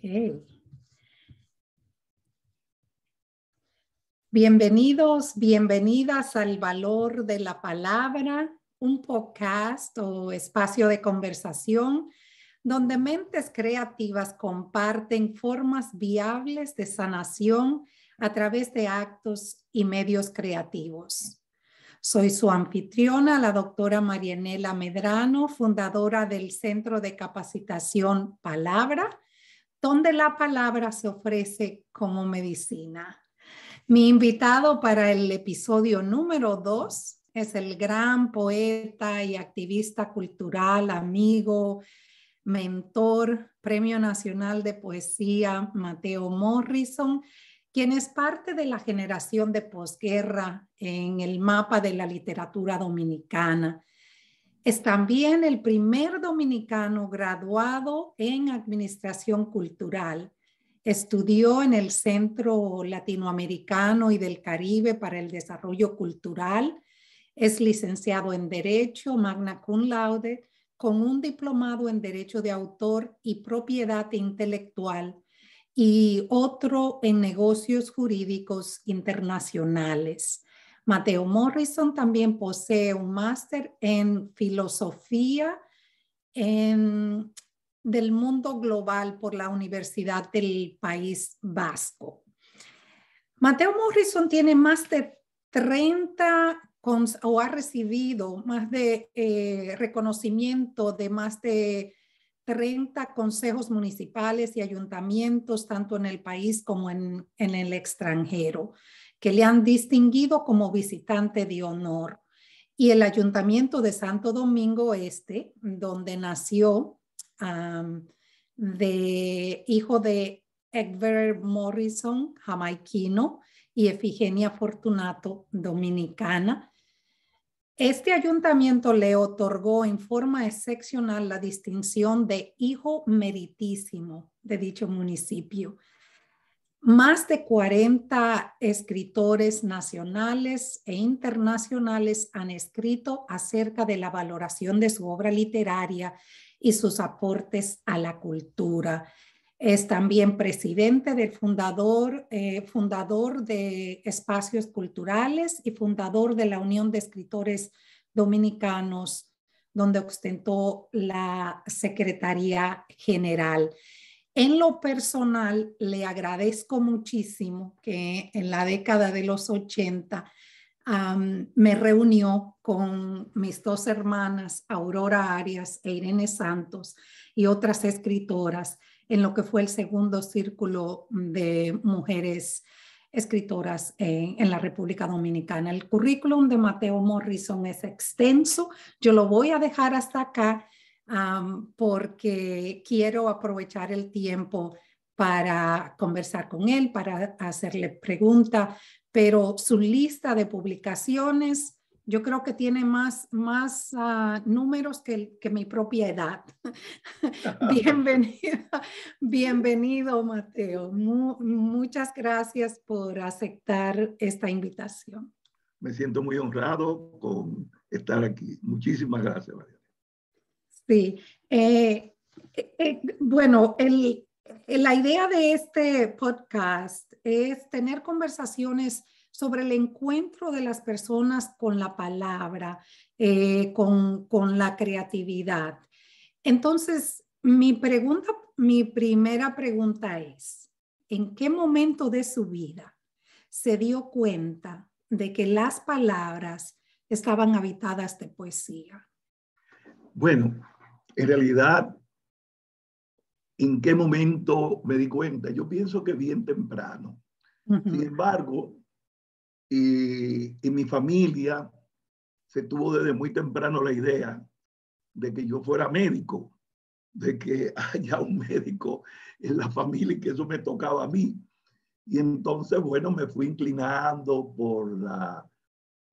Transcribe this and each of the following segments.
Okay. Bienvenidos, bienvenidas al Valor de la Palabra, un podcast o espacio de conversación donde mentes creativas comparten formas viables de sanación a través de actos y medios creativos. Soy su anfitriona, la doctora Marianela Medrano, fundadora del Centro de Capacitación Palabra, donde la palabra se ofrece como medicina. Mi invitado para el episodio número 2 es el gran poeta y activista cultural, amigo, mentor, Premio Nacional de Poesía, Mateo Morrison, quien es parte de la generación de posguerra en el mapa de la literatura dominicana. Es también el primer dominicano graduado en Administración Cultural. Estudió en el Centro Latinoamericano y del Caribe para el Desarrollo Cultural. Es licenciado en Derecho, magna cum laude, con un diplomado en Derecho de Autor y Propiedad Intelectual y otro en Negocios Jurídicos Internacionales. Mateo Morrison también posee un máster en Filosofía del Mundo Global por la Universidad del País Vasco. Mateo Morrison tiene más de 30 o ha recibido más de reconocimiento de más de 30 consejos municipales y ayuntamientos, tanto en el país como en el extranjero, que le han distinguido como visitante de honor. Y el Ayuntamiento de Santo Domingo Este, donde nació, hijo de Egbert Morrison, jamaiquino, y Efigenia Fortunato, dominicana. Este ayuntamiento le otorgó en forma excepcional la distinción de hijo meritísimo de dicho municipio. Más de 40 escritores nacionales e internacionales han escrito acerca de la valoración de su obra literaria y sus aportes a la cultura. Es también presidente del fundador de Espacios Culturales y fundador de la Unión de Escritores Dominicanos, donde ostentó la Secretaría General. En lo personal, le agradezco muchísimo que en la década de los 80 me reunió con mis dos hermanas, Aurora Arias e Irene Santos, y otras escritoras en lo que fue el segundo círculo de mujeres escritoras en la República Dominicana. El currículum de Mateo Morrison es extenso. Yo lo voy a dejar hasta acá porque quiero aprovechar el tiempo para conversar con él, para hacerle preguntas, pero su lista de publicaciones yo creo que tiene más números que mi propia edad. Bienvenido, Mateo. Muchas gracias por aceptar esta invitación. Me siento muy honrado con estar aquí. Muchísimas gracias, María. Sí. Bueno, la idea de este podcast es tener conversaciones sobre el encuentro de las personas con la palabra, con la creatividad. Entonces, mi primera pregunta es, ¿en qué momento de su vida se dio cuenta de que las palabras estaban habitadas de poesía? Bueno, en realidad, ¿en qué momento me di cuenta? Yo pienso que bien temprano. Sin embargo, en mi familia se tuvo desde muy temprano la idea de que yo fuera médico, de que haya un médico en la familia y que eso me tocaba a mí. Y entonces, bueno, me fui inclinando por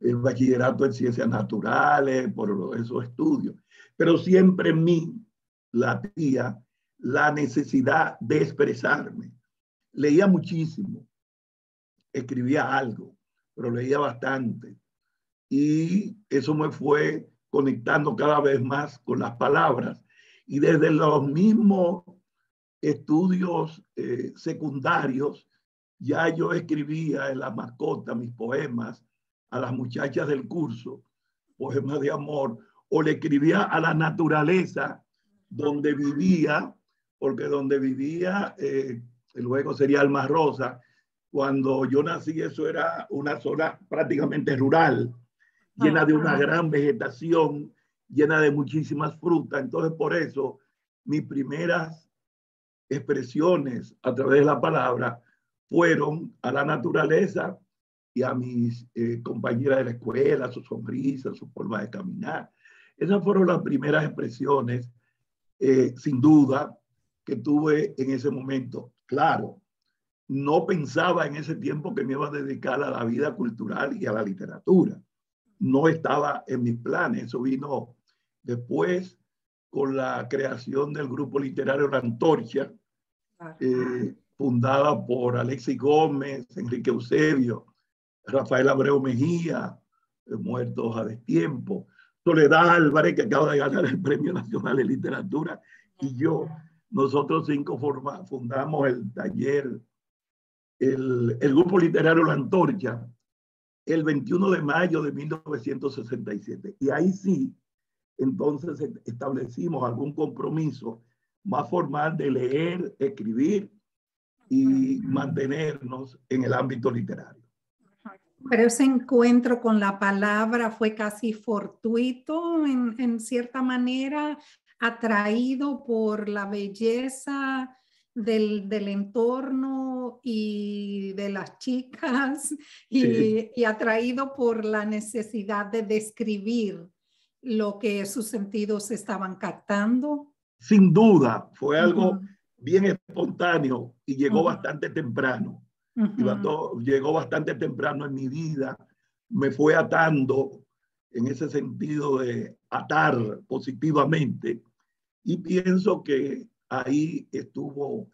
el bachillerato en ciencias naturales, por esos estudios. Pero siempre en mí latía la necesidad de expresarme. Leía muchísimo, escribía algo, pero leía bastante. Y eso me fue conectando cada vez más con las palabras. Y desde los mismos estudios secundarios, ya yo escribía en la mascota mis poemas a las muchachas del curso, poemas de amor, o le escribía a la naturaleza donde vivía, porque donde vivía, luego sería Alma Rosa. Cuando yo nací, eso era una zona prácticamente rural, llena de una gran vegetación, llena de muchísimas frutas. Entonces, por eso, mis primeras expresiones a través de la palabra fueron a la naturaleza y a mis compañeras de la escuela, su sonrisa, su forma de caminar. Esas fueron las primeras expresiones, sin duda, que tuve en ese momento. Claro, no pensaba en ese tiempo que me iba a dedicar a la vida cultural y a la literatura. No estaba en mis planes. Eso vino después con la creación del grupo literario La Antorcha, fundada por Alexis Gómez, Enrique Eusebio, Rafael Abreu Mejía, muertos a destiempo, Soledad Álvarez, que acaba de ganar el Premio Nacional de Literatura, y yo. Nosotros 5 fundamos el taller, el grupo literario La Antorcha, el 21 de mayo de 1967. Y ahí sí, entonces establecimos algún compromiso más formal de leer, escribir y mantenernos en el ámbito literario. Pero ese encuentro con la palabra fue casi fortuito en cierta manera, atraído por la belleza del entorno y de las chicas y atraído por la necesidad de describir lo que sus sentidos estaban captando. Sin duda, fue algo bien espontáneo y llegó bastante temprano. Llegó bastante temprano en mi vida, me fue atando en ese sentido de atar positivamente, y pienso que ahí estuvo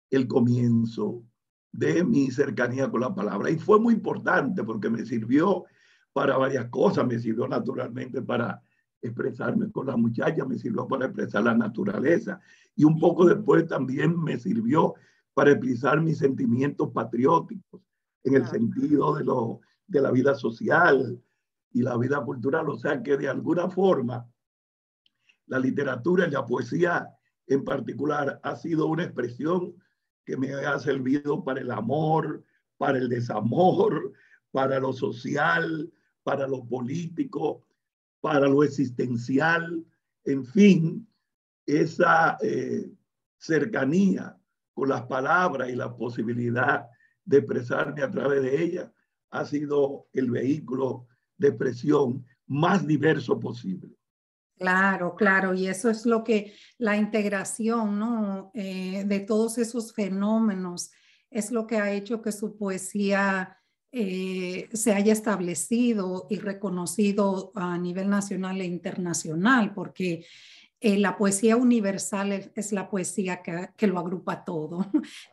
el comienzo de mi cercanía con la palabra, y fue muy importante porque me sirvió para varias cosas. Me sirvió naturalmente para expresarme con la muchacha, me sirvió para expresar la naturaleza, y un poco después también me sirvió para expresar mis sentimientos patrióticos en el sentido de la vida social y la vida cultural. O sea que de alguna forma la literatura y la poesía en particular ha sido una expresión que me ha servido para el amor, para el desamor, para lo social, para lo político, para lo existencial. En fin, esa cercanía con las palabras y la posibilidad de expresarme a través de ellas ha sido el vehículo de expresión más diverso posible. Claro, claro, y eso es lo que la integración, ¿no? De todos esos fenómenos es lo que ha hecho que su poesía se haya establecido y reconocido a nivel nacional e internacional, porque la poesía universal es la poesía que lo agrupa todo.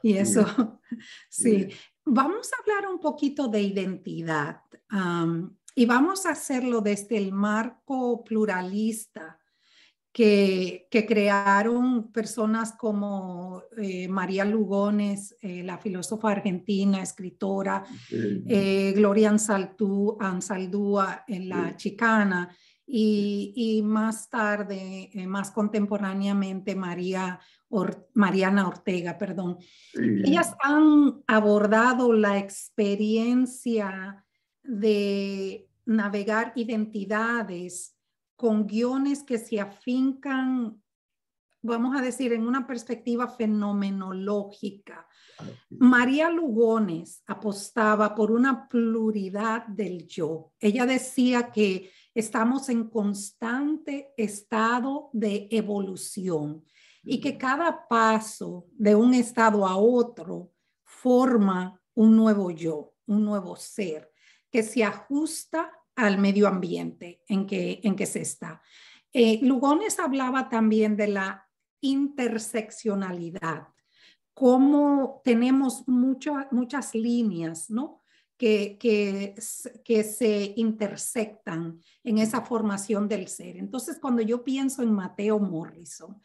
Y eso, sí. Vamos a hablar un poquito de identidad. Y vamos a hacerlo desde el marco pluralista que crearon personas como María Lugones, la filósofa argentina, escritora, Gloria Anzaldúa en La Chicana, y más tarde, más contemporáneamente, Mariana Ortega, perdón. Ellas han abordado la experiencia de navegar identidades con guiones que se afincan, vamos a decir, en una perspectiva fenomenológica. María Lugones apostaba por una pluralidad del yo. Ella decía que estamos en constante estado de evolución y que cada paso de un estado a otro forma un nuevo yo, un nuevo ser que se ajusta al medio ambiente en que se está. Lugones hablaba también de la interseccionalidad, cómo tenemos muchas líneas, ¿no? que se intersectan en esa formación del ser. Entonces, cuando yo pienso en Mateo Morrison,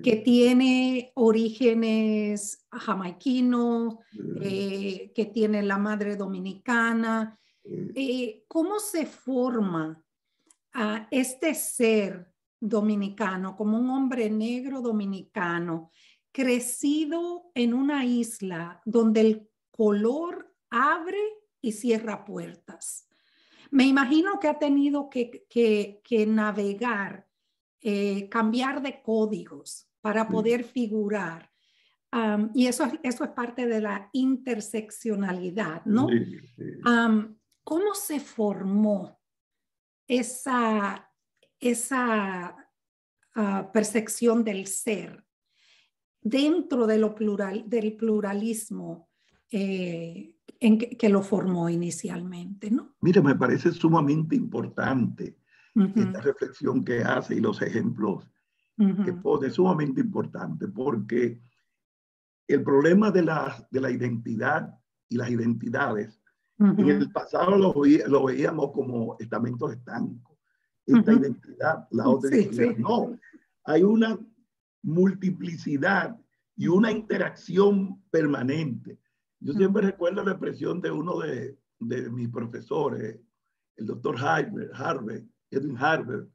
que tiene orígenes jamaiquinos, que tiene la madre dominicana, ¿cómo se forma este ser dominicano como un hombre negro dominicano, crecido en una isla donde el color abre y cierra puertas? Me imagino que ha tenido que navegar, cambiar de códigos para poder figurar. Y eso es parte de la interseccionalidad, ¿no? ¿Cómo se formó esa percepción del ser dentro de del pluralismo que lo formó inicialmente, ¿no? Mira, me parece sumamente importante esta reflexión que hace y los ejemplos que pone, sumamente importante, porque el problema de la identidad y las identidades, en el pasado lo veíamos como estamentos estancos. Esta identidad, la otra identidad. No, hay una multiplicidad y una interacción permanente. Yo siempre recuerdo la expresión de uno de mis profesores, el doctor Edwin Harvey,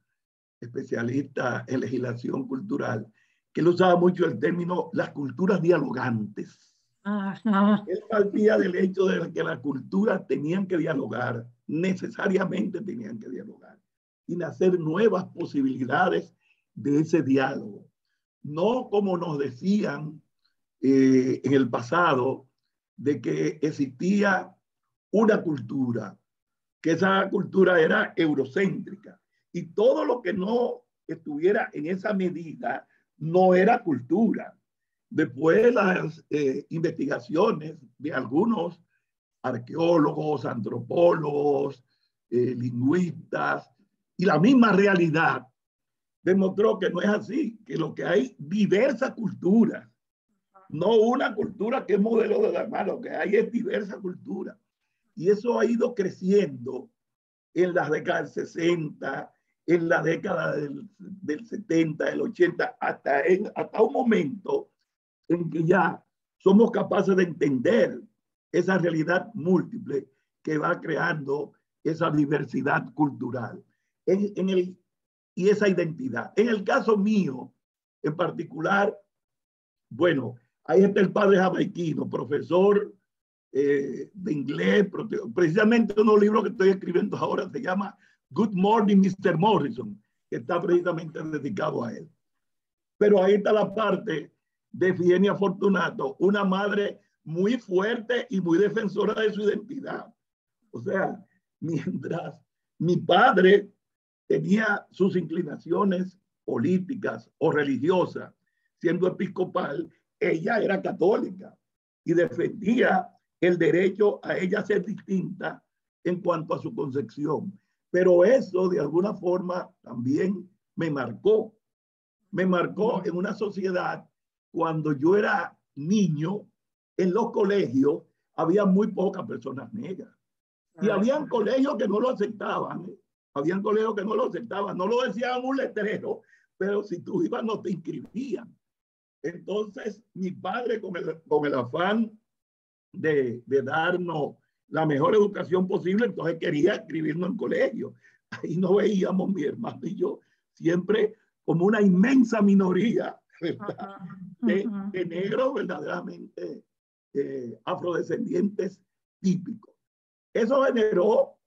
especialista en legislación cultural, que él usaba mucho el término las culturas dialogantes. Él partía del hecho de que las culturas tenían que dialogar, necesariamente tenían que dialogar, y nacer nuevas posibilidades de ese diálogo. No como nos decían en el pasado, de que existía una cultura, que esa cultura era eurocéntrica, y todo lo que no estuviera en esa medida no era cultura. Después las investigaciones de algunos arqueólogos, antropólogos, lingüistas, y la misma realidad demostró que no es así, que lo que hay diversas culturas, no una cultura que es modelo de la mano, lo que hay es diversa cultura. Y eso ha ido creciendo en las décadas del 60, en la década del 70, del 80, hasta un momento en que ya somos capaces de entender esa realidad múltiple que va creando esa diversidad cultural y esa identidad. En el caso mío, en particular, bueno, ahí está el padre jamaiquino, profesor de inglés, precisamente unos libros que estoy escribiendo ahora se llama Good Morning, Mr. Morrison, que está precisamente dedicado a él. Pero ahí está la parte de Figenia Fortunato, una madre muy fuerte y muy defensora de su identidad. O sea, mientras mi padre tenía sus inclinaciones políticas o religiosas, siendo episcopal, ella era católica y defendía el derecho a ella ser distinta en cuanto a su concepción. Pero eso de alguna forma también me marcó. Me marcó en una sociedad cuando yo era niño, en los colegios había muy pocas personas negras. Y habían colegios que no lo aceptaban. Habían colegios que no lo aceptaban. No lo decían en un letrero, pero si tú ibas no te inscribían. Entonces, mi padre, con el afán de darnos la mejor educación posible, entonces quería inscribirnos en colegio. Ahí nos veíamos, mi hermano y yo, siempre como una inmensa minoría, ¿verdad? De negros verdaderamente afrodescendientes típicos. Eso generó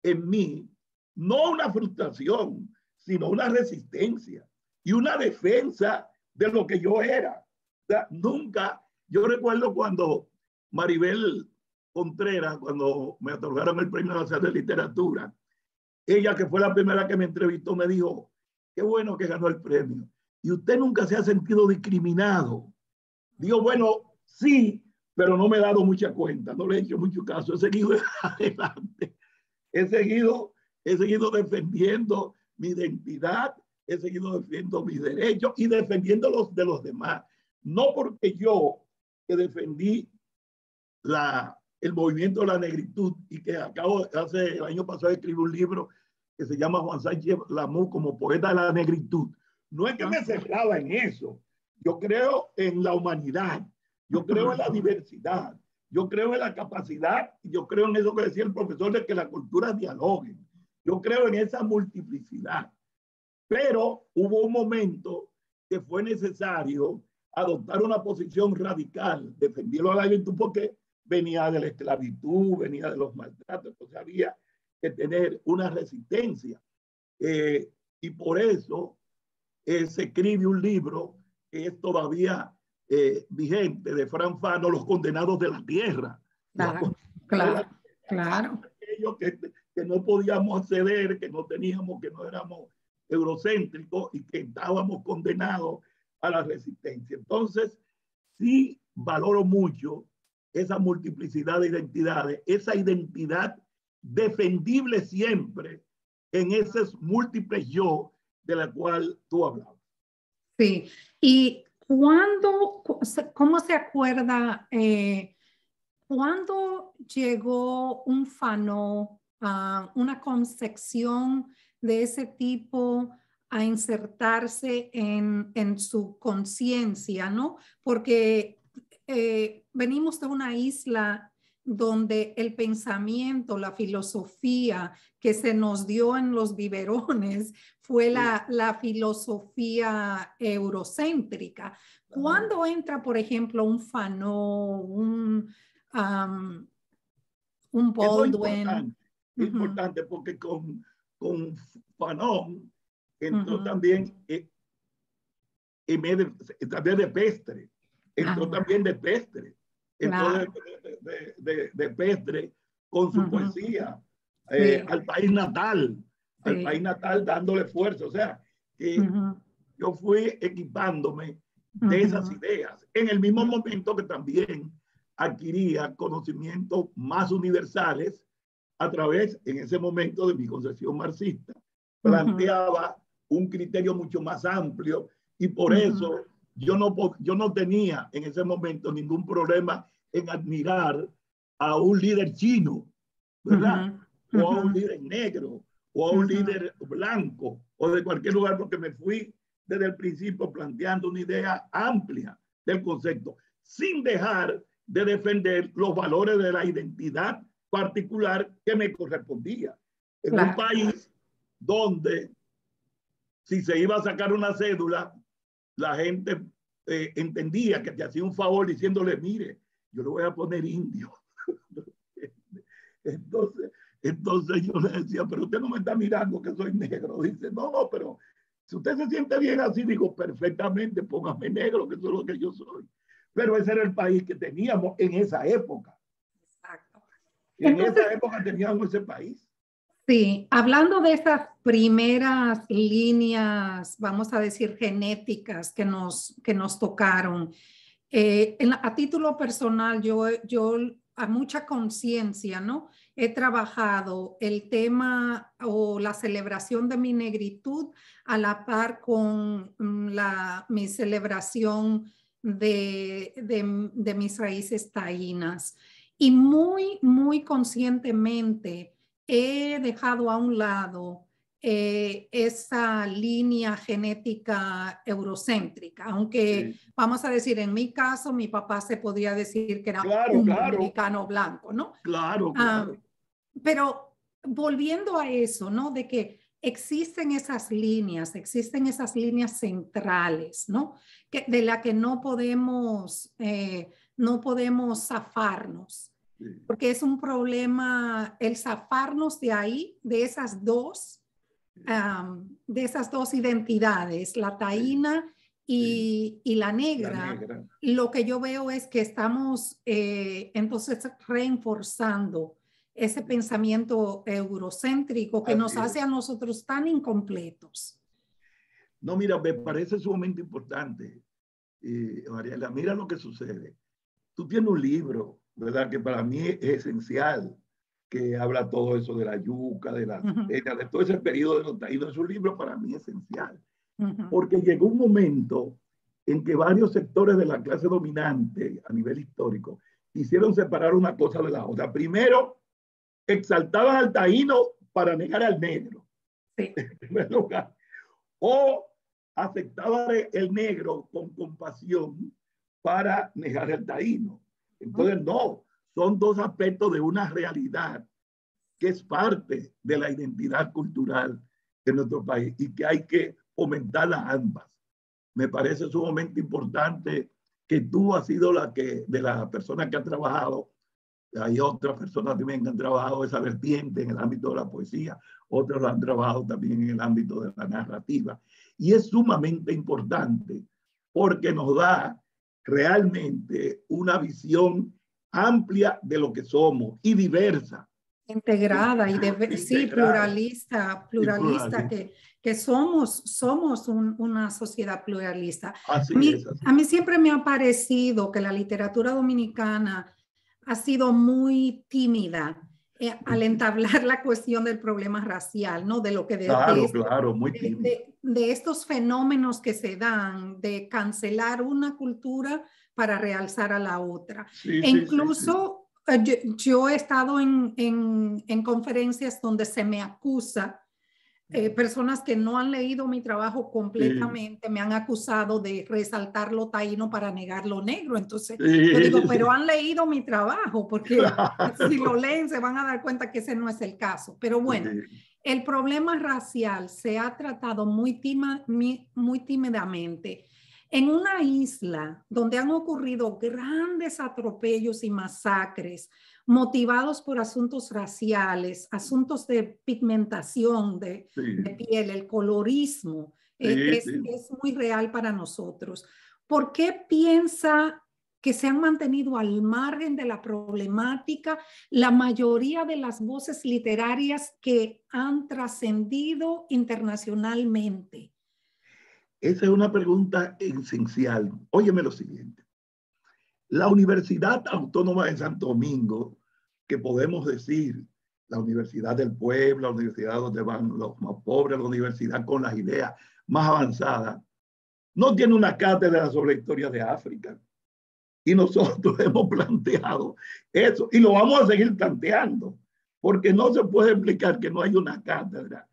en mí no una frustración, sino una resistencia y una defensa de lo que yo era. O sea, nunca, yo recuerdo cuando Maribel Contreras, cuando me otorgaron el Premio Nacional de Literatura, ella, que fue la primera que me entrevistó, me dijo, qué bueno que ganó el premio. Y usted nunca se ha sentido discriminado. Digo, bueno, sí, pero no me he dado mucha cuenta, no le he hecho mucho caso, he seguido adelante, he seguido defendiendo mi identidad, he seguido defendiendo mis derechos y defendiendo los de los demás. No porque yo que defendí el movimiento de la negritud, y que el año pasado escribí un libro que se llama Juan Sánchez Lamú como poeta de la negritud. No es que me cerraba en eso. Yo creo en la humanidad, yo creo en la diversidad, yo creo en la capacidad, yo creo en eso que decía el profesor de que las culturas dialoguen. Yo creo en esa multiplicidad. Pero hubo un momento que fue necesario adoptar una posición radical, defendiendo a la juventud porque venía de la esclavitud, venía de los maltratos, entonces había que tener una resistencia. Y por eso se escribe un libro que es todavía vigente, de Fran Fano, Los condenados de la tierra. Claro. Aquellos que no podíamos acceder, que no teníamos, que no éramos eurocéntricos y que estábamos condenados a la resistencia. Entonces, sí valoro mucho esa multiplicidad de identidades, esa identidad defendible siempre en esos múltiples yo de la cual tú hablabas. Sí, y ¿cómo se acuerda cuándo llegó un Fanon a una concepción de ese tipo a insertarse en su conciencia, ¿no? Porque venimos de una isla donde el pensamiento, la filosofía que se nos dio en los biberones fue la filosofía eurocéntrica. ¿Cuándo entra, por ejemplo, un Fanon, un Baldwin? Es importante porque con Fanon entró también también de Pestre, entró también de Pestre, entró de Pestre con su poesía, al país natal, dándole fuerza. O sea, que yo fui equipándome de esas ideas, en el mismo momento que también adquiría conocimientos más universales a través, en ese momento, de mi concepción marxista. Planteaba un criterio mucho más amplio y por eso yo no tenía en ese momento ningún problema en admirar a un líder chino, ¿verdad? O a un líder negro, o a un líder blanco, o de cualquier lugar, porque me fui desde el principio planteando una idea amplia del concepto, sin dejar de defender los valores de la identidad particular que me correspondía. En un país donde si se iba a sacar una cédula, la gente entendía que te hacía un favor diciéndole, mire, yo le voy a poner indio. Entonces yo le decía, pero usted no me está mirando que soy negro. Dice, no, pero si usted se siente bien así, digo, perfectamente, póngame negro, que eso es lo que yo soy. Pero ese era el país que teníamos en esa época. Exacto. En esa época teníamos ese país. Sí, hablando de esas primeras líneas, vamos a decir, genéticas que nos tocaron, a título personal, yo a mucha conciencia, ¿no? He trabajado el tema o la celebración de mi negritud a la par con mi celebración de mis raíces taínas. Y muy, muy conscientemente he dejado a un lado esa línea genética eurocéntrica, aunque vamos a decir, en mi caso, mi papá se podría decir que era un americano blanco, ¿no? Claro. Pero volviendo a eso, ¿no? De que existen esas líneas centrales, ¿no? De la que no podemos zafarnos. Porque es un problema el zafarnos de ahí, de esas dos identidades, la taína y la negra. Lo que yo veo es que estamos entonces reforzando ese pensamiento eurocéntrico que nos hace a nosotros tan incompletos. No, mira, me parece sumamente importante, Mariela, mira lo que sucede. Tú tienes un libro, ¿verdad? Que para mí es esencial, que habla todo eso de la yuca, de todo ese periodo de los taínos. Es un libro para mí esencial, porque llegó un momento en que varios sectores de la clase dominante a nivel histórico quisieron separar una cosa de la otra. Primero, exaltaban al taíno para negar al negro, sí. en primer lugar. O aceptaban el negro con compasión para negar al taíno. Entonces, no, son dos aspectos de una realidad que es parte de la identidad cultural de nuestro país y que hay que fomentarla ambas. Me parece sumamente importante que tú has sido la que, de las personas que han trabajado, hay otras personas también que han trabajado esa vertiente en el ámbito de la poesía, otros lo han trabajado también en el ámbito de la narrativa. Y es sumamente importante porque nos da realmente una visión amplia de lo que somos y diversa. Integrada y sí, Integrada pluralista, que somos una sociedad pluralista. Así es. A mí siempre me ha parecido que la literatura dominicana ha sido muy tímida al entablar la cuestión del problema racial, ¿no? De lo que Claro, muy tímida. De estos fenómenos que se dan, de cancelar una cultura para realzar a la otra. Sí, e incluso yo he estado en conferencias donde se me acusa, personas que no han leído mi trabajo completamente, me han acusado de resaltar lo taíno para negar lo negro. Entonces, yo digo, pero han leído mi trabajo, porque si lo leen se van a dar cuenta que ese no es el caso. Pero bueno, el problema racial se ha tratado muy tímidamente. En una isla donde han ocurrido grandes atropellos y masacres motivados por asuntos raciales, asuntos de pigmentación de piel, el colorismo, es muy real para nosotros. ¿Por qué piensa que se han mantenido al margen de la problemática la mayoría de las voces literarias que han trascendido internacionalmente? Esa es una pregunta esencial. Óyeme lo siguiente. La Universidad Autónoma de Santo Domingo, que podemos decir la Universidad del Pueblo, la universidad donde van los más pobres, la universidad con las ideas más avanzadas, no tiene una cátedra sobre la historia de África. Y nosotros hemos planteado eso y lo vamos a seguir planteando, porque no se puede explicar que no hay una cátedra.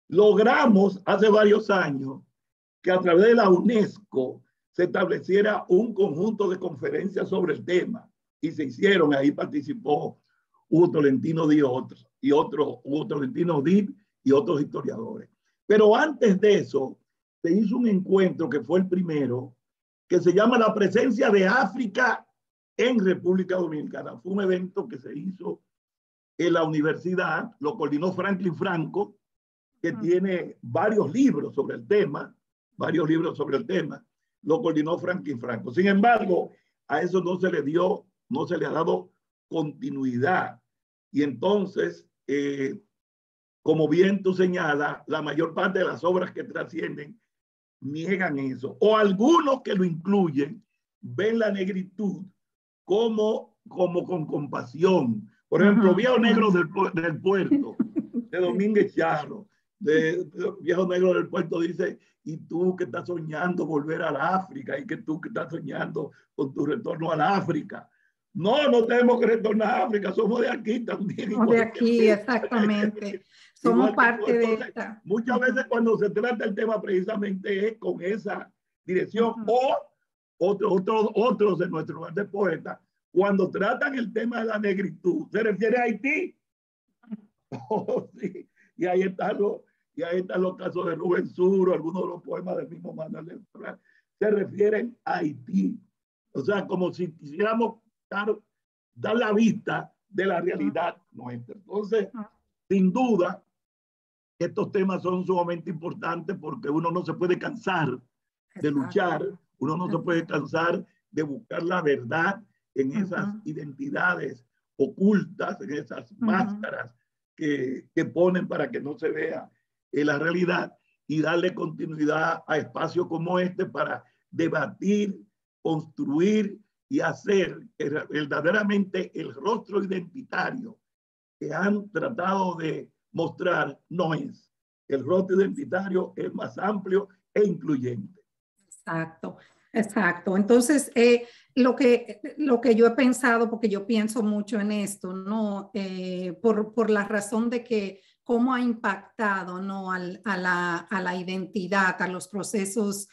Logramos hace varios años que a través de la UNESCO se estableciera un conjunto de conferencias sobre el tema y se hicieron, ahí participó Hugo Tolentino Díaz y Hugo Tolentino Díaz y otros historiadores. Pero antes de eso se hizo un encuentro que fue el primero, que se llama La presencia de África en República Dominicana. Fue un evento que se hizo en la universidad, lo coordinó Franklin Franco, que tiene varios libros sobre el tema, lo coordinó Franklin Franco. Sin embargo, a eso no se le ha dado continuidad. Y entonces, como bien tú señalas, la mayor parte de las obras que trascienden niegan eso. O algunos que lo incluyen ven la negritud como con compasión. Por ejemplo, Viejo Negro del Puerto, de Domínguez Charro, de Viejo Negro del Puerto dice, y tú que estás soñando volver al África, y que tú que estás soñando con tu retorno al África. No tenemos que retornar a África, somos de aquí también. Somos de aquí, exactamente. Somos parte de esta. Muchas veces cuando se trata el tema precisamente es con esa dirección. O otros de nuestro lugar de poetas, cuando tratan el tema de la negritud, se refiere a Haití. Sí. Y ahí están los casos de Rubén Suro, algunos de los poemas del mismo Manuel del Solar, se refieren a Haití. O sea, como si quisiéramos dar la vista de la realidad nuestra. Entonces, sin duda, estos temas son sumamente importantes porque uno no se puede cansar de luchar, uno no se puede cansar de buscar la verdad en esas identidades ocultas, en esas máscaras que ponen para que no se vea la realidad, y darle continuidad a espacios como este para debatir, construir y hacer verdaderamente el rostro identitario que han tratado de mostrar. No es. El rostro identitario es más amplio e incluyente. Exacto. Exacto. Entonces, lo que yo he pensado, porque yo pienso mucho en esto, ¿no? Por la razón de que cómo ha impactado, ¿no? a la identidad, a los procesos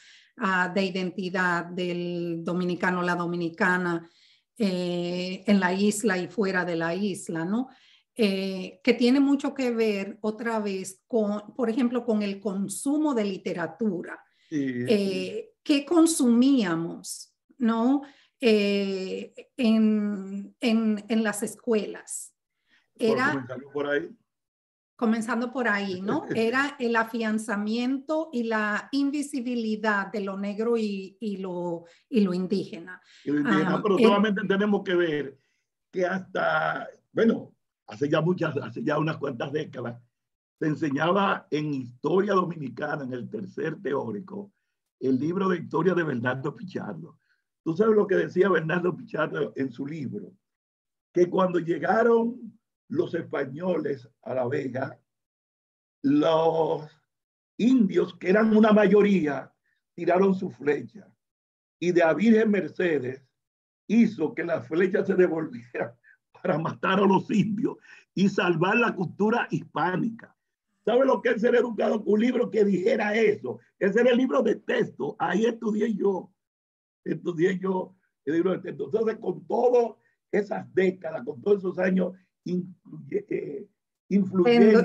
de identidad del dominicano, la dominicana, en la isla y fuera de la isla, ¿no? Que tiene mucho que ver otra vez con, por ejemplo, con el consumo de literatura. Sí, sí. ¿Qué consumíamos, ¿no? En las escuelas? Por Era, comenzar por ahí. comenzando por ahí, ¿no? Era el afianzamiento y la invisibilidad de lo negro y lo indígena. Y lo indígena, pero solamente tenemos que ver que hasta, bueno, hace ya unas cuantas décadas, se enseñaba en historia dominicana, en el tercer teórico, el libro de historia de Bernardo Pichardo. Tú sabes lo que decía Bernardo Pichardo en su libro, que cuando llegaron los españoles a La Vega, los indios, que eran una mayoría, tiraron su flecha y de a Virgen Mercedes hizo que las flechas se devolvieran para matar a los indios y salvar la cultura hispánica. ¿Sabe lo que es ser educado con un libro que dijera eso? Ese era el libro de texto. Ahí estudié yo el libro de texto. Entonces, con todas esas décadas, con todos esos años influyendo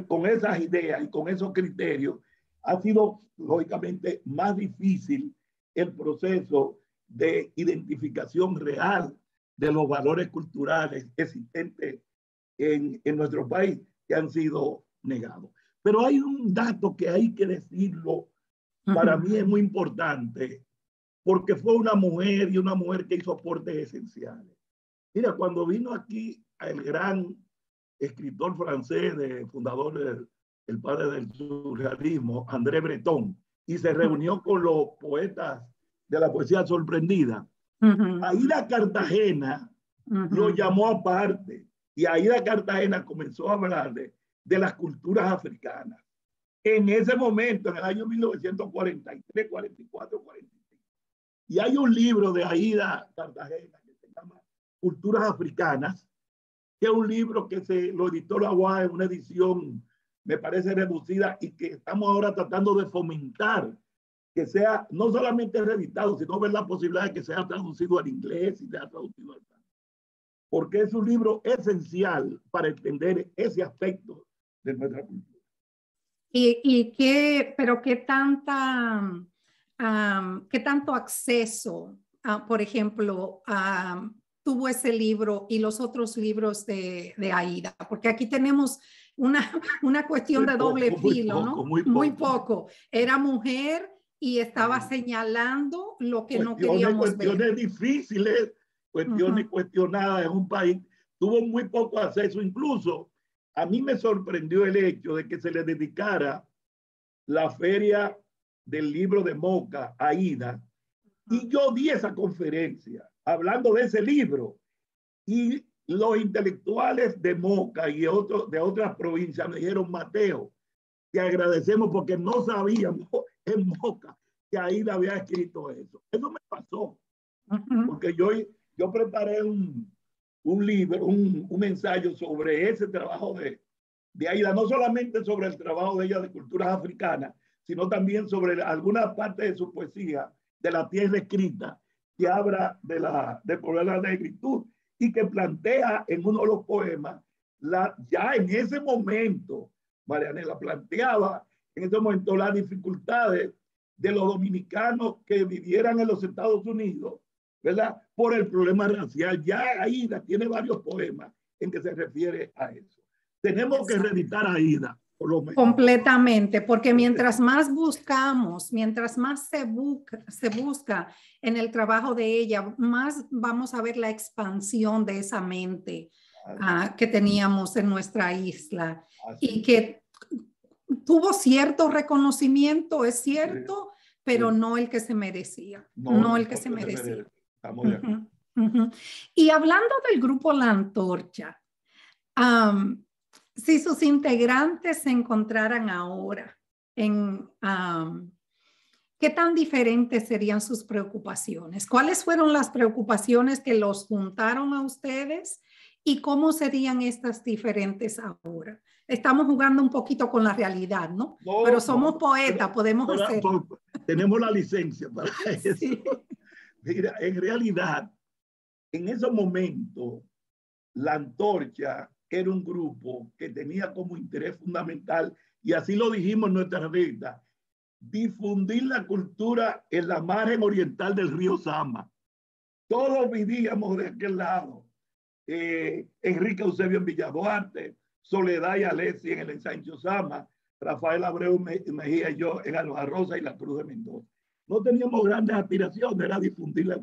con esas ideas y con esos criterios, ha sido lógicamente más difícil el proceso de identificación real de los valores culturales existentes en nuestro país que han sido negados. Pero hay un dato que hay que decirlo, para mí es muy importante, porque fue una mujer y una mujer que hizo aportes esenciales. Mira, cuando vino aquí el gran escritor francés, fundador el padre del surrealismo, André Breton, y se reunió con los poetas de la poesía sorprendida, Aida Cartagena lo llamó aparte y Aida Cartagena comenzó a hablar de las culturas africanas. En ese momento, en el año 1943, 44, 45. Y hay un libro de Aida Cartagena que se llama Culturas Africanas, que es un libro que lo editó la UAS en una edición, me parece, reducida y que estamos ahora tratando de fomentar que sea no solamente reeditado, sino ver la posibilidad de que sea traducido al inglés y sea traducido al español. Porque es un libro esencial para entender ese aspecto de nuestra cultura. Pero qué tanto acceso, por ejemplo, tuvo ese libro y los otros libros de Aida, porque aquí tenemos una cuestión de doble filo, ¿no? Muy poco. Era mujer y estaba señalando lo que no queríamos ver. Cuestiones difíciles, cuestiones cuestionadas en un país, tuvo muy poco acceso. Incluso a mí me sorprendió el hecho de que se le dedicara la feria del libro de Moca a Aida, y yo di esa conferencia hablando de ese libro, y los intelectuales de Moca y de otras provincias me dijeron: Mateo, te agradecemos porque no sabíamos en Moca que Aida había escrito eso. Eso me pasó, porque yo preparé un libro, un ensayo sobre ese trabajo de Aida, no solamente sobre el trabajo de ella de culturas africanas, sino también sobre alguna parte de su poesía, de la tierra escrita, que habla del problema de la negritud y que plantea en uno de los poemas, ya en ese momento, Marianela planteaba en ese momento las dificultades de los dominicanos que vivieran en los Estados Unidos, ¿verdad? Por el problema racial. Ya Aida tiene varios poemas en que se refiere a eso. Tenemos que reeditar a Aida, por lo menos. Completamente, porque mientras más buscamos, mientras más se busca en el trabajo de ella, más vamos a ver la expansión de esa mente que teníamos en nuestra isla y que tuvo cierto reconocimiento, es cierto, pero no el que se merecía. No el que se merecía. Estamos de acuerdo. Y hablando del grupo La Antorcha, si sus integrantes se encontraran ahora, ¿qué ¿qué tan diferentes serían sus preocupaciones? ¿Cuáles fueron las preocupaciones que los juntaron a ustedes y cómo serían estas diferentes ahora? Estamos jugando un poquito con la realidad, ¿no? No, Pero somos no, poetas, podemos hacerlo. tenemos la licencia para eso. Sí. Mira, en realidad, en ese momento, la Antorcha era un grupo que tenía como interés fundamental, y así lo dijimos en nuestra revista, difundir la cultura en la margen oriental del río Sama. Todos vivíamos de aquel lado. Enrique Eusebio en Villa Duarte, Soledad y Alessi en el Ensancho Sama, Rafael Abreu Mejía y yo en Aloja Rosa y la Cruz de Mendoza. No teníamos grandes aspiraciones, era difundirla,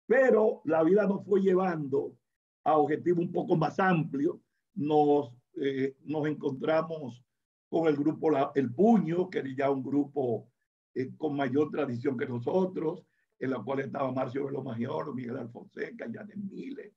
pero la vida nos fue llevando a objetivos un poco más amplios. Nos encontramos con el grupo El Puño, que era ya un grupo con mayor tradición que nosotros, en la cual estaba Marcio Velo Magiolo, Miguel Alfonseca, Janet Miles,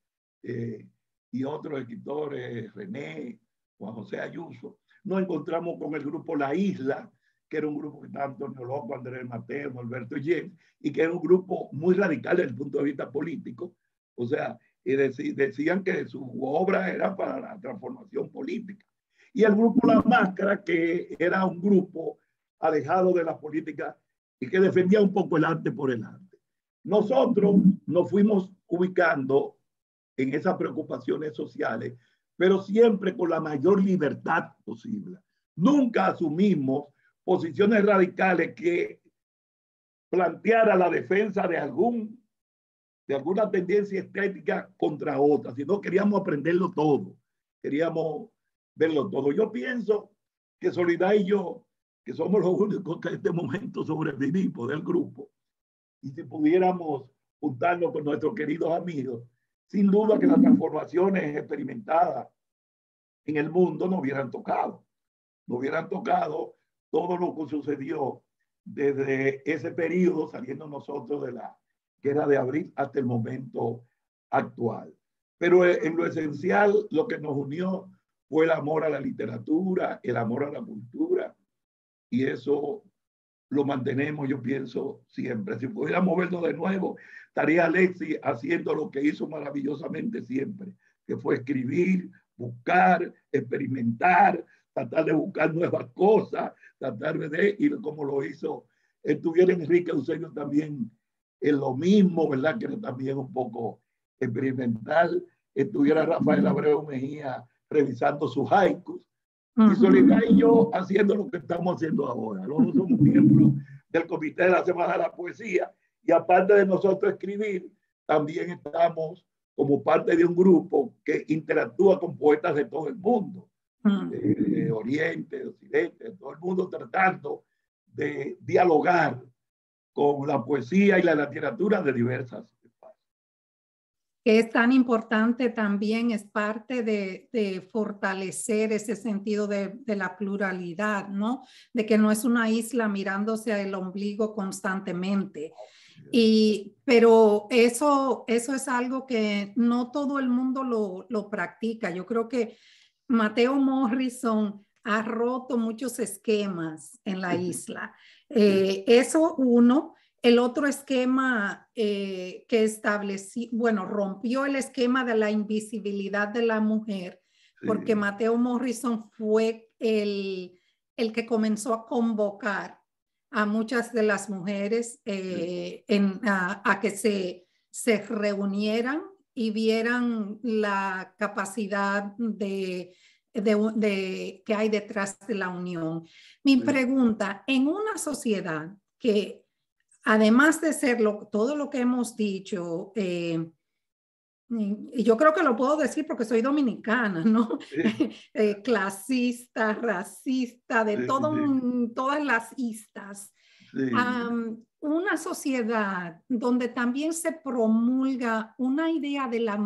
y otros escritores, René, Juan José Ayuso. Nos encontramos con el grupo La Isla, que era un grupo que estaba Antonio Loco, Andrés Mateo, Alberto Yen, y que era un grupo muy radical desde el punto de vista político. O sea, decían que su obra era para la transformación política. Y el grupo La Máscara, que era un grupo alejado de la política y que defendía un poco el arte por el arte. Nosotros nos fuimos ubicando en esas preocupaciones sociales, pero siempre con la mayor libertad posible. Nunca asumimos posiciones radicales que planteara la defensa de alguna tendencia estética contra otra, sino queríamos aprenderlo todo, queríamos verlo todo. Yo pienso que Soledad y yo, que somos los únicos que en este momento sobrevivimos del grupo, y si pudiéramos juntarnos con nuestros queridos amigos, sin duda que las transformaciones experimentadas en el mundo nos hubieran tocado todo lo que sucedió desde ese periodo, saliendo nosotros de la guerra de abril hasta el momento actual. Pero en lo esencial, lo que nos unió fue el amor a la literatura, el amor a la cultura, y eso lo mantenemos, yo pienso, siempre. Si pudiéramos verlo de nuevo, estaría Alexis haciendo lo que hizo maravillosamente siempre, que fue escribir, buscar, experimentar, tratar de buscar nuevas cosas, tratar de, y como lo hizo, estuviera Enrique Eusebio también en lo mismo, ¿verdad? Que era también un poco experimental, estuviera Rafael Abreu Mejía revisando sus haikus, y Soledad y yo haciendo lo que estamos haciendo ahora. Los dos somos miembros del Comité de la Semana de la Poesía, y aparte de nosotros escribir, también estamos como parte de un grupo que interactúa con poetas de todo el mundo, de Oriente, de Occidente, de todo el mundo, tratando de dialogar con la poesía y la literatura de diversas partes. Que es tan importante también, es parte de fortalecer ese sentido de la pluralidad, ¿no? De que no es una isla mirándose al ombligo constantemente. Pero eso es algo que no todo el mundo lo practica. Yo creo que Mateo Morrison ha roto muchos esquemas en la isla. Eso uno. El otro esquema que estableció, bueno, rompió el esquema de la invisibilidad de la mujer, porque Mateo Morrison fue el que comenzó a convocar a muchas de las mujeres a que se reunieran y vieran la capacidad que hay detrás de la unión. Mi pregunta, en una sociedad que además de ser todo lo que hemos dicho, y yo creo que lo puedo decir porque soy dominicana, ¿no? Clasista, racista, de todas las istas. Una sociedad donde también se promulga una idea de la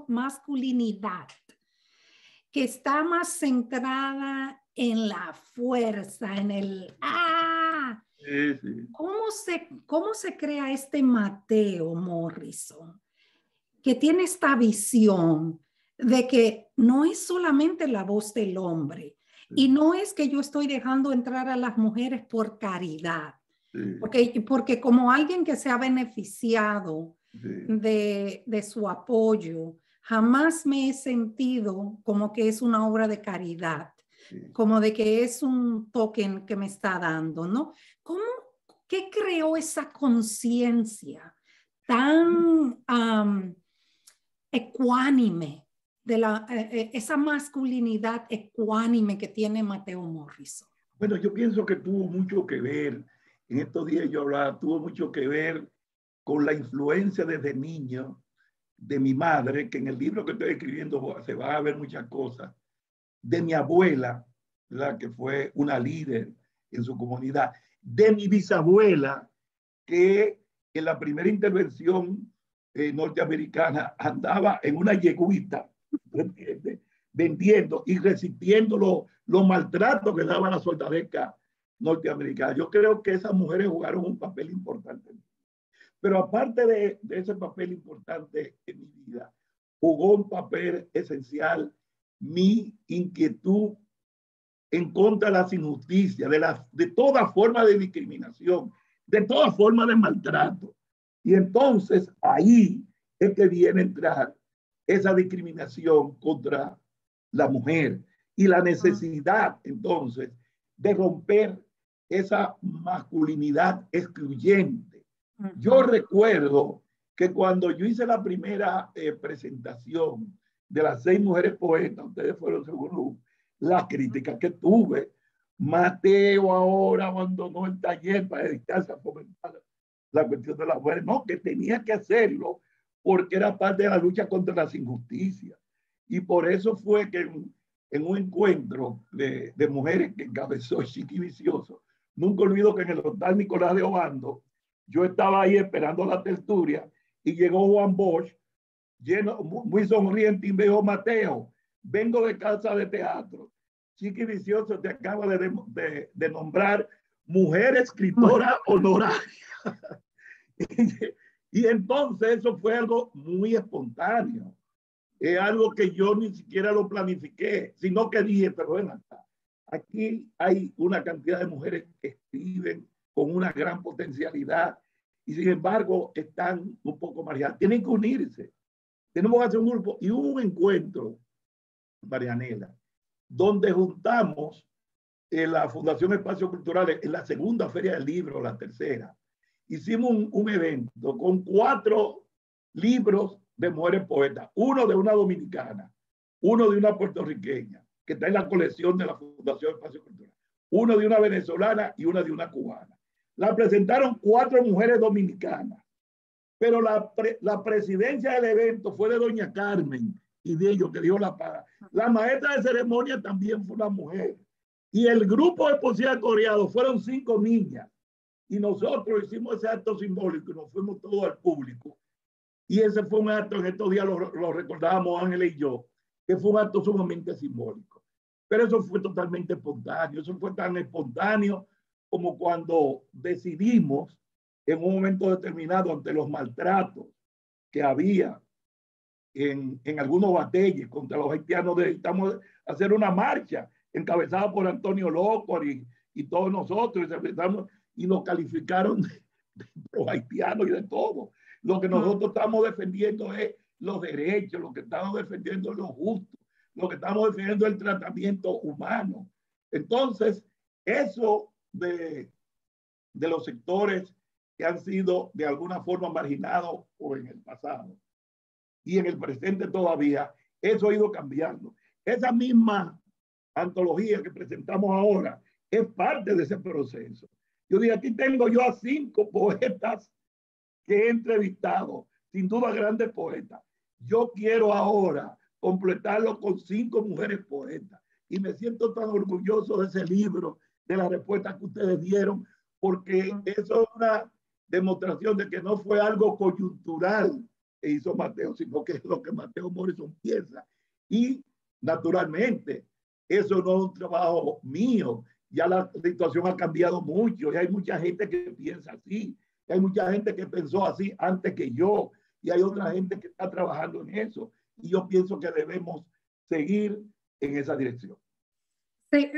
masculinidad que está más centrada en la fuerza, en el ¿Cómo se crea este Mateo Morrison que tiene esta visión de que no es solamente la voz del hombre y no es que yo estoy dejando entrar a las mujeres por caridad, sí, Porque como alguien que se ha beneficiado sí, de su apoyo, jamás me he sentido como que es una obra de caridad, sí. como de que es un token que me está dando, ¿no? ¿Cómo, qué creó esa conciencia tan ecuánime de esa masculinidad ecuánime que tiene Mateo Morrison? Bueno, yo pienso que tuvo mucho que ver, en estos días yo hablaba, tuvo mucho que ver con la influencia desde niño de mi madre, que en el libro que estoy escribiendo se va a ver muchas cosas, de mi abuela, la que fue una líder en su comunidad, de mi bisabuela, que en la primera intervención norteamericana andaba en una yeguita, ¿entiendes? Vendiendo y resistiendo los maltratos que daba la soldadesca norteamericana. Yo creo que esas mujeres jugaron un papel importante. Pero aparte de ese papel importante en mi vida, jugó un papel esencial mi inquietud en contra de las injusticias, de toda forma de discriminación, de toda forma de maltrato. Y entonces ahí es que viene a entrar esa discriminación contra la mujer y la necesidad entonces de romper esa masculinidad excluyente. Yo recuerdo que cuando yo hice la primera presentación de las 6 mujeres poetas, ustedes fueron seguro las críticas que tuve. Mateo ahora abandonó el taller para dedicarse a fomentar la cuestión de la mujer. No, que tenía que hacerlo porque era parte de la lucha contra las injusticias. Y por eso fue que en un encuentro de mujeres que encabezó Chiqui Vicioso, nunca olvido que en el hotel Nicolás de Obando, yo estaba ahí esperando la tertulia y llegó Juan Bosch, lleno, muy sonriente, y me dijo: Mateo, vengo de casa de teatro. Chiqui Vicioso te acaba de nombrar mujer escritora honoraria. Y entonces eso fue algo muy espontáneo. Es algo que yo ni siquiera lo planifiqué, sino que dije, pero bueno, aquí hay una cantidad de mujeres que escriben con una gran potencialidad y sin embargo están un poco marginadas. Tienen que unirse. Tenemos que hacer un grupo. Y hubo un encuentro, Marianela, donde juntamos en la Fundación Espacios Culturales, en la segunda Feria del Libro, la tercera, hicimos un evento con 4 libros de mujeres poetas, uno de una dominicana, uno de una puertorriqueña, que está en la colección de la Fundación Espacios Culturales, uno de una venezolana y una de una cubana. La presentaron 4 mujeres dominicanas, pero la presidencia del evento fue de doña Carmen y de ellos, que dio la paga. La maestra de ceremonia también fue una mujer. Y el grupo de poesía coreado fueron 5 niñas. Y nosotros hicimos ese acto simbólico y nos fuimos todos al público. Y ese fue un acto, en estos días lo recordábamos Ángel y yo, que fue un acto sumamente simbólico. Pero eso fue totalmente espontáneo. Eso fue tan espontáneo como cuando decidimos en un momento determinado, ante los maltratos que había en algunos batalles contra los haitianos, necesitamos hacer una marcha encabezada por Antonio López y todos nosotros, y nos calificaron de los haitianos y de todo. Lo que nosotros estamos defendiendo es los derechos, lo que estamos defendiendo es lo justo, lo que estamos defendiendo es el tratamiento humano. Entonces, eso de los sectores que han sido de alguna forma marginados o en el pasado y en el presente todavía, eso ha ido cambiando. Esa misma antología que presentamos ahora es parte de ese proceso. Yo digo, aquí tengo yo a 5 poetas que he entrevistado, sin duda grandes poetas. Yo quiero ahora completarlo con 5 mujeres poetas y me siento tan orgulloso de ese libro, de las respuestas que ustedes dieron, porque eso es una demostración de que no fue algo coyuntural que hizo Mateo, sino que es lo que Mateo Morrison piensa. Y naturalmente, eso no es un trabajo mío. Ya la situación ha cambiado mucho y hay mucha gente que piensa así. Hay mucha gente que pensó así antes que yo y hay otra gente que está trabajando en eso. Y yo pienso que debemos seguir en esa dirección. Sí,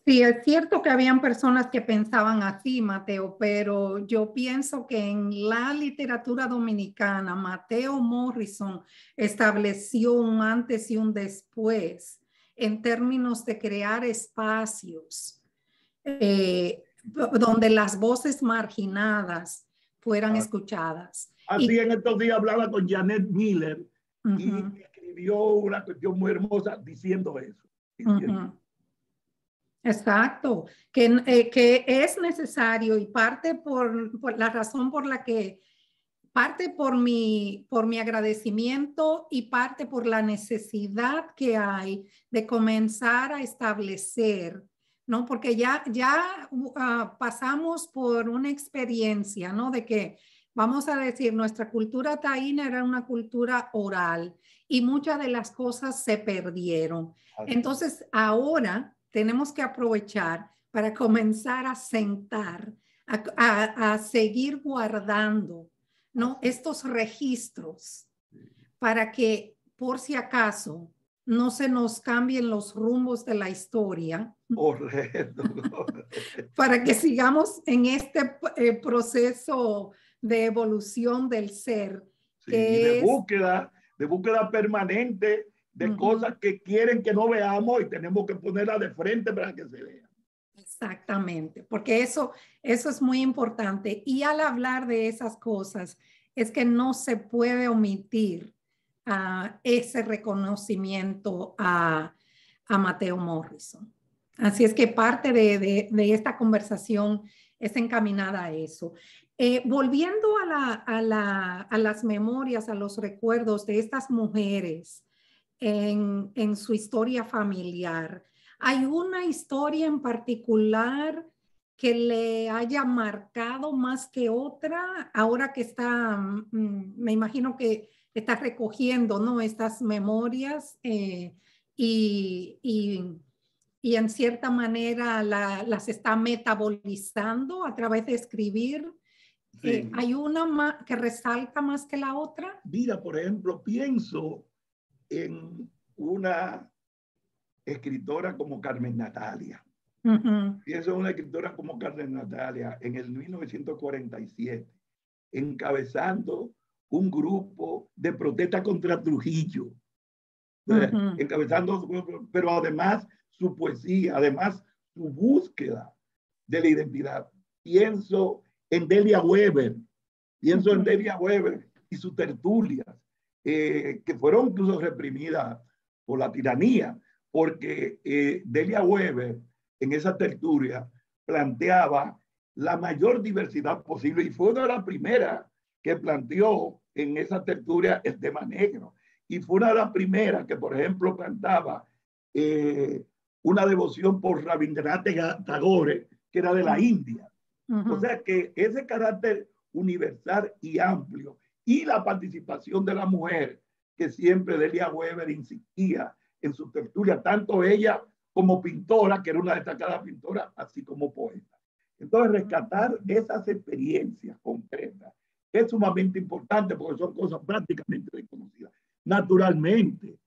sí, es cierto que habían personas que pensaban así, Mateo, pero yo pienso que en la literatura dominicana, Mateo Morrison estableció un antes y un después en términos de crear espacios donde las voces marginadas fueran escuchadas. Así Y, en estos días hablaba con Janet Miller y uh-huh, escribió una cuestión muy hermosa diciendo eso. uh-huh. Exacto, que es necesario y parte por la razón por la que, parte por mi agradecimiento y parte por la necesidad que hay de comenzar a establecer, ¿no? Porque pasamos por una experiencia, ¿no? De que, vamos a decir, nuestra cultura taína era una cultura oral y muchas de las cosas se perdieron. Entonces, ahora tenemos que aprovechar para comenzar a sentar, a seguir guardando, ¿no? Estos registros para que por si acaso no se nos cambien los rumbos de la historia. Correcto. Para que sigamos en este proceso de evolución del ser, Sí, y que es... de búsqueda permanente de cosas que quieren que no veamos y tenemos que ponerlas de frente para que se vean. Exactamente, porque eso es muy importante. Y al hablar de esas cosas, es que no se puede omitir ese reconocimiento a Mateo Morrison. Así es que parte de esta conversación es encaminada a eso. Volviendo a las memorias, a los recuerdos de estas mujeres en su historia familiar, ¿hay una historia en particular que le haya marcado más que otra? Ahora que está, me imagino que está recogiendo, ¿no? Estas memorias y, y, y en cierta manera las está metabolizando a través de escribir. Sí. ¿Hay una que resalta más que la otra? Mira, por ejemplo, pienso en una escritora como Carmen Natalia. Pienso en una escritora como Carmen Natalia en el 1947, encabezando un grupo de protesta contra Trujillo. Encabezando, pero además su poesía, además su búsqueda de la identidad. Pienso en Delia Weber, pienso en Delia Weber y sus tertulias, que fueron incluso reprimidas por la tiranía, porque Delia Weber en esa tertulia planteaba la mayor diversidad posible y fue una de las primeras que planteó en esa tertulia el tema negro. Y fue una de las primeras que, por ejemplo, cantaba una devoción por Rabindranath Tagore, que era de la India. O sea que ese carácter universal y amplio y la participación de la mujer, que siempre Delia Weber insistía en su tertulia, tanto ella como pintora, que era una destacada pintora, así como poeta. Entonces, rescatar esas experiencias concretas es sumamente importante porque son cosas prácticamente desconocidas. Naturalmente,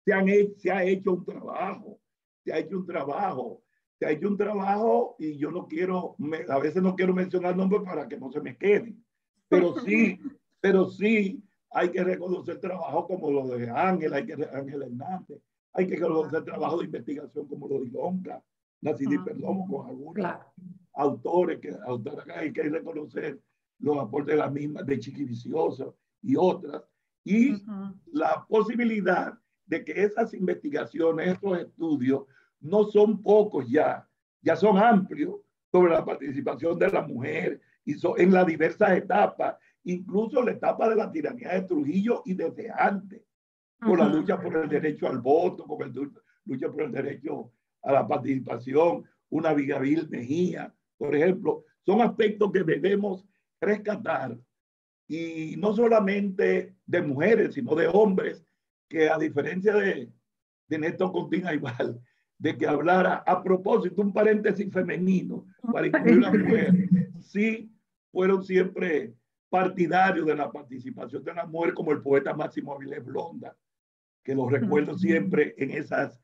se ha hecho un trabajo, se ha hecho un trabajo, se ha hecho un trabajo y yo no quiero, a veces no quiero mencionar nombres para que no se me queden, pero sí hay que reconocer trabajo como lo de Ángel, Ángel Hernández, hay que reconocer trabajo de investigación como lo de Ilonka, Nacidi Perdomo, con algunos autores que hay que reconocer los aportes de la misma, de Chiqui Vicioso y otras, y la posibilidad de que esas investigaciones, estos estudios, no son pocos ya son amplios sobre la participación de la mujer y en las diversas etapas, incluso la etapa de la tiranía de Trujillo y desde antes, con la lucha por el derecho al voto, con la lucha por el derecho a la participación, una Abigail Mejía, por ejemplo, son aspectos que debemos rescatar y no solamente de mujeres, sino de hombres, que a diferencia de Néstor Contín Aybar, de que hablara a propósito, un paréntesis femenino para incluir a la mujer, sí fueron siempre partidarios de la participación de la mujer, como el poeta Máximo Avilés Blonda, que lo recuerdo siempre en esas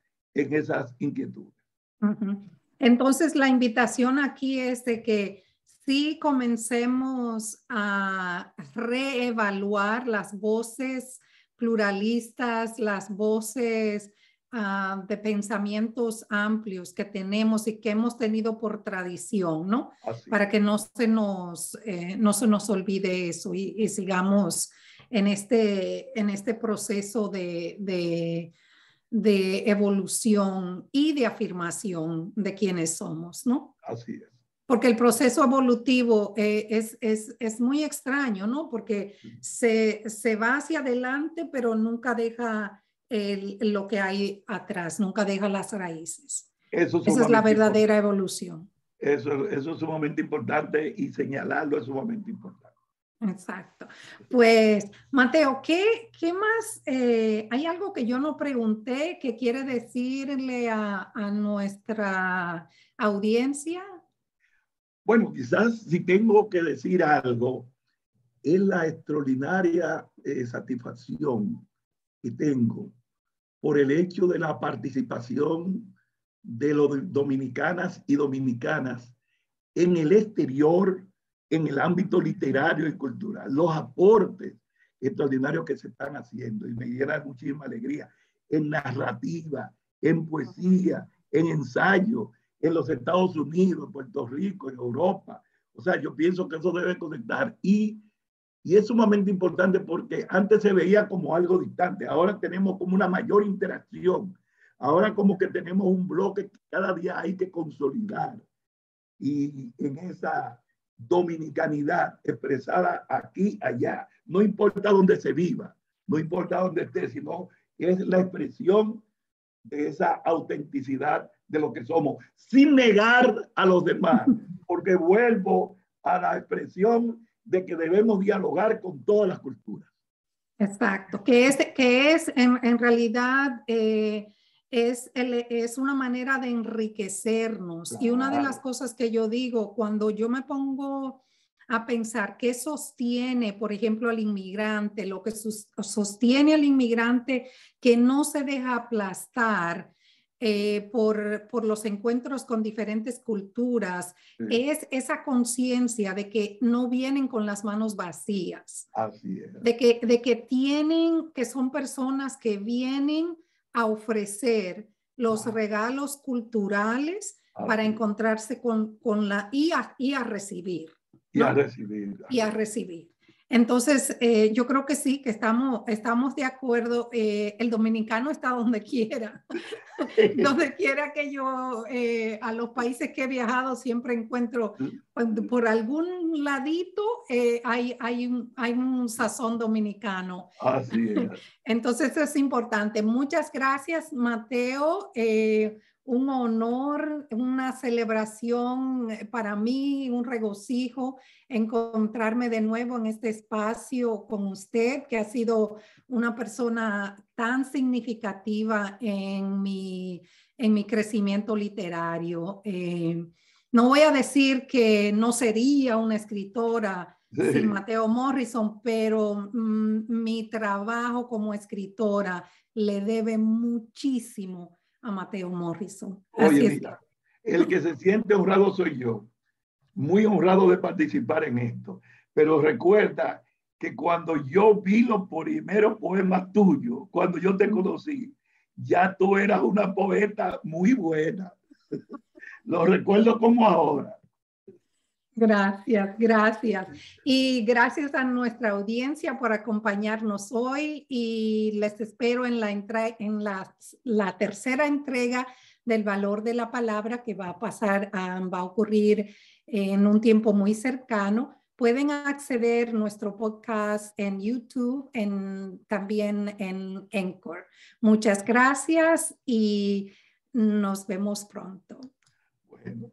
inquietudes. Uh-huh. Entonces, la invitación aquí es de que sí comencemos a reevaluar las voces pluralistas, las voces de pensamientos amplios que tenemos y que hemos tenido por tradición, ¿no? Así Para es. que no se nos olvide eso y sigamos en este proceso de evolución y de afirmación de quienes somos, ¿no? Así es. Porque el proceso evolutivo es muy extraño, ¿no? Porque se va hacia adelante, pero nunca deja lo que hay atrás, nunca deja las raíces. Eso es Esa es la sumamente verdadera importante. evolución. Eso es sumamente importante y señalarlo es sumamente importante. Exacto. Pues, Mateo, ¿qué más? ¿Hay algo que yo no pregunté que quiere decirle a nuestra audiencia? Bueno, quizás si tengo que decir algo, es la extraordinaria satisfacción que tengo por el hecho de la participación de los dominicanas y dominicanas en el exterior, en el ámbito literario y cultural, los aportes extraordinarios que se están haciendo y me llena muchísima alegría en narrativa, en poesía, en ensayo, en los Estados Unidos, Puerto Rico, en Europa. O sea, yo pienso que eso debe conectar y es sumamente importante porque antes se veía como algo distante, ahora tenemos como una mayor interacción, ahora como que tenemos un bloque que cada día hay que consolidar y en esa dominicanidad expresada aquí, allá, no importa dónde se viva, no importa dónde esté, sino es la expresión de esa autenticidad de lo que somos, sin negar a los demás, porque vuelvo a la expresión de que debemos dialogar con todas las culturas. Exacto, que es en realidad es una manera de enriquecernos. Y una de las Claro. cosas que yo digo cuando yo me pongo a pensar qué sostiene, por ejemplo, al inmigrante, lo que sostiene al inmigrante que no se deja aplastar por los encuentros con diferentes culturas, Sí, es esa conciencia de que no vienen con las manos vacías, así es. que son personas que vienen a ofrecer los regalos culturales para Así es. encontrarse con y a recibir, Y a ¿no? recibir. Y a recibir. Entonces, yo creo que sí, que estamos de acuerdo. El dominicano está donde quiera. Donde quiera que yo, a los países que he viajado, siempre encuentro, por algún ladito, hay un sazón dominicano. Así es. Entonces, eso es importante. Muchas gracias, Mateo. Un honor, una celebración para mí, un regocijo encontrarme de nuevo en este espacio con usted, que ha sido una persona tan significativa en mi crecimiento literario. No voy a decir que no sería una escritora sin Sí. Mateo Morrison, pero mi trabajo como escritora le debe muchísimo a Mateo Morrison. Oye, Así es que. mira, el que se siente honrado soy yo, muy honrado de participar en esto, pero recuerda que cuando yo vi los primeros poemas tuyos, cuando yo te conocí, ya tú eras una poeta muy buena. Lo recuerdo como ahora. Gracias, gracias. Y gracias a nuestra audiencia por acompañarnos hoy y les espero en la tercera entrega del valor de la palabra que va a ocurrir en un tiempo muy cercano. Pueden acceder a nuestro podcast en YouTube, también en Anchor. Muchas gracias y nos vemos pronto. Bueno.